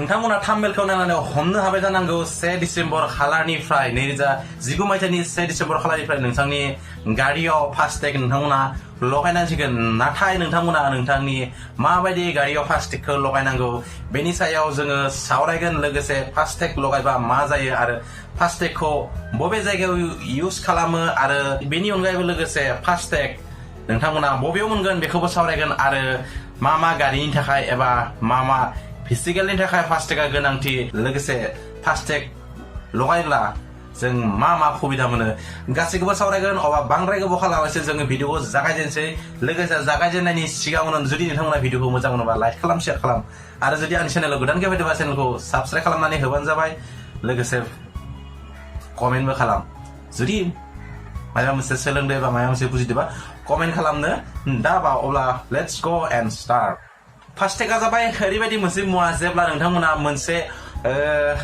नोंथांमोना थाम्बनेलखौ नायनानै हमनो हाबाय जानांगौ 1 डिसेम्बर खालारनिफ्राय 2019 मायथाइनि 1 डिसेम्बर खालारनिफ्राय नोंथांनि गारियाव फास्टेग नोंथांमोना लगायनांसिगोन नाथाय नोंथांमोना नोंथांनि माबायदि गारियाव फास्टेगखौ लगायनांगौ बेनि सायाव जोङो सावरायगोन लोगोसे फास्टेग लगायबा मा जायो आरो फास्टेगखौ बबे जायगायाव इउज खालामो आरो बेनि अनगायैबो लोगोसे फास्टेग नोंथांमोना बबेयाव मोनगोन बेखौबो सावरायगोन आरो मा गारिनि थाखाय एबा मा फिजिकेलनि थाखाय फास्टेगआ गोनांथि लोगोसे फास्टेग लगायब्ला जों मा सुबिदा मोनो गासैखौबो सावरायगोन अबा बांद्राय गोबाव खालामालासे जोङो भिडिअखौ जागायजेनसै लोगोसे जागायजेननायनि सिगाङावनो जुदि नोंथांमोना भिडिअखौ मोजां मोनोबा लाइक खालाम शेयार खालाम आरो जुदि आंनि चेनेलाव गोदान फैदोंबा चेनेलखौ साबस्क्राइब खालामनानै होबानो जाबाय लोगोसे कमेन्टबो खालाम जुदि माबा मोनसे सोलोंदो बा माबा मोनसे बुजिदोंबा कमेन्ट खालामनो दाबा अब्ला लेट्स गो एन्ड स्टार्ट फास्टेगआ जाबाय ओरैबायदि मोनसे मुवा जेब्ला नोंथांमोना मोनसे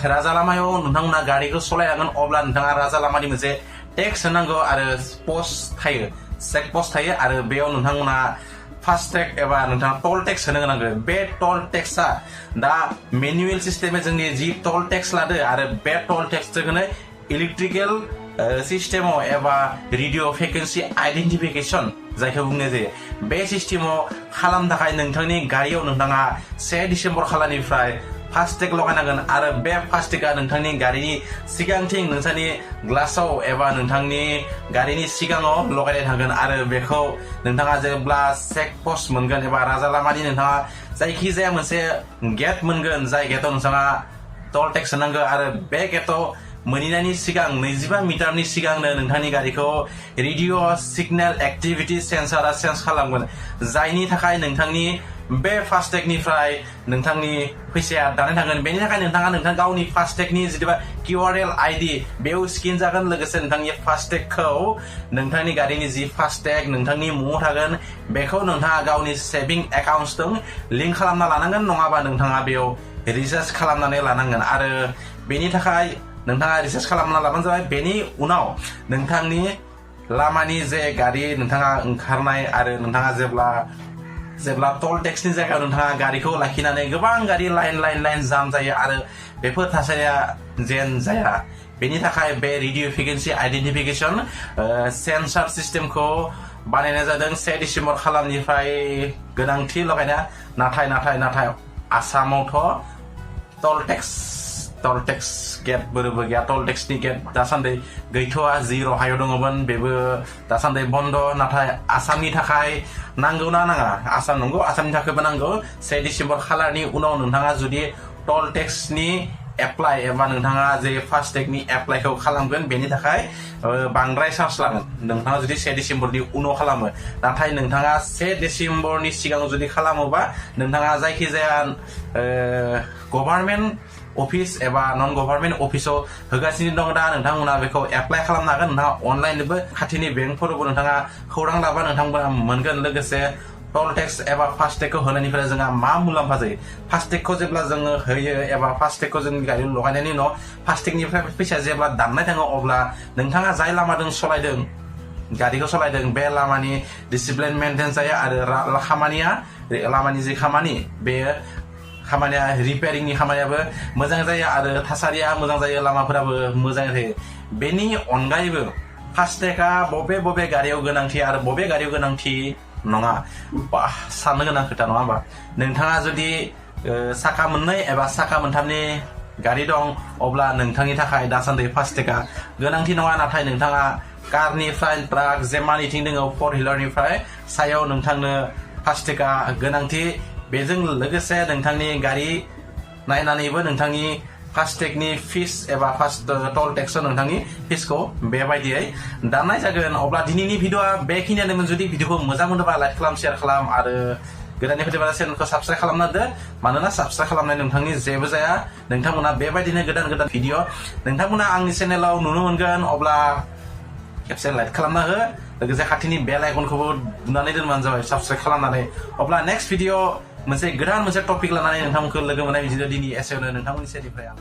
राजा लामायाव नोंथांमोना गारिखौ सालायलांगोन अब्ला नोंथाङा राजा लामानि मोनसे टेक्स होनांगौ आरो पस्ट थायो चेक पस्ट थायो आरो बेयाव नोंथांमोना फास्टेग एबा नोंथाङा टल टेक्स होनो गोनां बे टल टेक्सआ दा मेनुएल सिस्टेमै जोंनि जि टल टेक्स लादो आरो बे टल टेक्सखौनो इलेक्ट्रिकेल सिस्टेमाव एबा रेडिअ फ्रिक्वेन्सि आइडेन्टिफिकेशन जायखौ बुंनाय जायो बे सिस्टेमाव खालामनो थाखाय नोंथांनि गारियाव नोंथाङा 1 डिसेम्बर खालारनिफ्राय फास्टेग लगायनांगोन आरो बे फास्टेगआ नोंथांनि गारिनि सिगांथिं नोंथांनि ग्लासाव एबा नोंथांनि गारिनि सिगाङाव लगायनाय थागोन आरो बेखौ नोंथाङा जेब्ला चेक पस्ट मोनगोन एबा राजा लामानि नोंथाङा जायखिजाया मोनसे गेट मोनगोन जाय गेटआव नोंथाङा टल टेक्स होनांगौ आरो बे गेटआव मोनहैनायनि सिगां 25 मिटारनि सिगांनो नोंथांनि गारिखौ रेडिअ सिगनेल एक्टिभिटि सेन्सारा सेन्स खालामगोन जायनि थाखाय नोंथांनि बे फास्टेगनिफ्राय नोंथांनि फैसाया दानाय थांगोन बेनि थाखाय नोंथाङा नोंथां गावनि फास्टेगनि जिथुबा QRL आइडि बेयाव स्केन जागोन लोगोसे नोंथांनि फास्टेगखौ नोंथांनि गारिनि जि फास्टेग नोंथांनि मुङाव थागोन बेखौ नोंथाङा गावनि सेभिं एकाउन्टजों लिंक खालामना लानांगोन नङाबा नोंथाङा बेयाव रिचार्ज खालामनानै लानांगोन आरो बेनि थाखाय नोंथाङा रिचार्ज खालामना लाबानो जाबाय बेनि उनाव नोंथांनि लामानि जे गारि नोंथाङा ओंखारनाय आरो नोंथाङा जेब्ला टल टेक्सनि जायगायाव नोंथाङा गारिखौ लाखिनानै गोबां गारि लाइन जाम जायो आरो बेफोर थासारिया जेन जाया बेनि थाखाय बे रेडिअ फ्रिक्वेन्सि आइडेन्टिफिकेशन सेन्सार सिस्टेमखौ बानायनाय जादों 1 डिसेम्बर खालारनिफ्राय गोनांथि लगायना नाथाय आसामावथ' टल टेक्स गेट बोरोबो गैया टल टेक्सनि गेट दासान्दि गैथ'आ जि रहायाव दङमोन बेबो दासान्दि बन्द नाथाय आसामनि थाखाय नांगौना नाङा आसाम नंगौ आसामनि थाखायबो नांगौ 1 डिसेम्बर खालारनि उनाव नोंथाङा जुदि टल टेक्सनि एप्लाइ एबा नोंथाङा जे फास्टेगनि एप्लाइखौ खालामगोन बेनि थाखाय बांद्राय चार्ज लागोन नोंथाङा जुदि 1 डिसेम्बरनि उनाव खालामो नाथाय नोंथाङा 1 डिसेम्बरनि सिगां जुदि खालामोबा नोंथाङा जायखिजाया गभर्नमेन्ट अफिस एबा नन गभर्नमेन्ट अफिसाव होगासिनो दं दा नोंथांमोना बेखौ एप्लाइ खालामनो हागोन नोंथाङा अनलाइनबो खाथिनि बेंकफोरावबो नोंथाङा खौरां लाबा नोंथांमोना मोनगोन लोगोसे टल टेक्स एबा फास्टेगखौ होनायनिफ्राय जोंहा मा मुलाम्फा जायो फास्टेगखौ जेब्ला जोङो होयो एबा फास्टेगखौ जोंनि गारियाव लगायनायनि उनाव फास्टेगनिफ्राय फैसाया जेब्ला दाननाय थाङो अब्ला नोंथाङा जाय लामाजों सालायदों गारिखौ सालायदों बे लामानि डिसिप्लिन मेनटेन जायो आरो लामानि जि खामानि बेयो खामानिया रिपेयारिंनि खामानियाबो मोजां जायो आरो थासारिया मोजां जायो लामाफोराबो मोजां थायो बेनि अनगायैबो फास्टेगआ बबे गारियाव गोनांथि आरो बबे गारियाव गोनांथि नङा साननो गोनां खोथा नङा होमबा नोंथाङा जुदि साखा मोननै एबा साखा मोनथामनि गारि दं अब्ला नोंथांनि थाखाय दासान्दि फास्टेगआ गोनांथि नङा नाथाय नोंथाङा कारनिफ्राय ट्राक जेमानिथिं दङ 4 व्हिलारनिफ्राय सायाव नोंथांनो फास्टेगआ गोनांथि बेजों लोगोसे नोंथांनि गारि नायनानैबो नोंथांनि फास्टेगनि फिस एबा टल टेक्सआव नोंथांनि फिसखौ बेबायदियै दाननाय जागोन अब्ला दिनैनि भिडिअआ बेखिनियानोमोन जुदि भिडिअखौ मोजां मोनोबा लाइक खालाम शेयार खालाम आरो गोदाननि फैदोंबा चेनेलखौ साबस्क्राइब खालामना दोन मानोना साबस्क्राइब खालामनाय नोंथांनि जेबो जाया नोंथांमोना बेबायदिनो गोदान भिडिअ नोंथांमोना आंनि चेनेलाव नुनो मोनगोन अब्ला खेबसे लाइक खालामना हो लोगोसे खाथिनि बेल आइकनखौबो बुनानै दोनबानो जाबाय साबस्क्राइब खालामनानै अब्ला नेक्स्ट भिडिअ मोनसे गोदान मोनसे टपिक लानानै नोंथांमोनखौ लोगो मोननाय बिदिनो दिनै एसेयावनो नोंथांमोननि सेरनिफ्राय आं